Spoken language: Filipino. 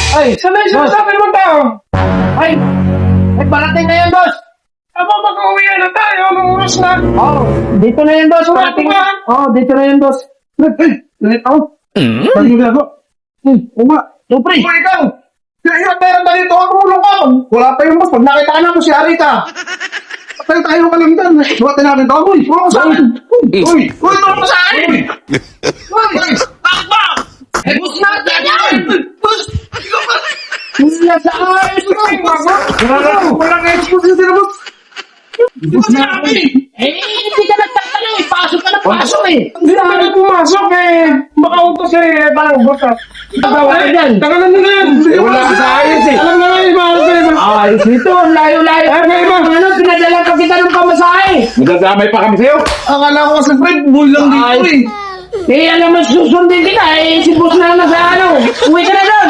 Ay, Saan na yung sinasabi mo tao? ay, parating na yan, boss. Aba, mag-uwi na tayo. Anong oras na? Oh, dito na yan, boss. Parating na. Oh, dito na yan, boss. Ganit ako. Pwede mo ginagawa. Uma. Supre. Uma, ikaw. Kaya meron na dito. Tumulong ka. Wala pa yung boss. Pag nakita na mo si Arita. Patay tayo ka lang dyan. Suwatin natin ito. Uy, tulong ka sa akin. Uy, tulong ka sa akin. Uy, takba. Eh, boss na, yan! Boss, ikaw ba? Wala sa ayos ko. Walang expose yung tinabot. Di ba sinabi? Eh, hindi ka nagtatanong eh. Pasok ka na pasok eh. Hindi na kami pumasok eh. Makautos eh. Parang butas. Tawa ka dyan. Tagalan nyo na yan. Wala ka sa ayos eh. Alam na nga yung mahal ko eh. Ayos nito, ang layo-layo. Okay, ma. Ano, pinadala pa kita ng pamasahe. Magdadamay pa kami sa'yo. Akala ko kasi Fred, bull lang dito eh. Eh, alam mo, susundin kita eh. Si boss na sa ano. Uwi ka na doon.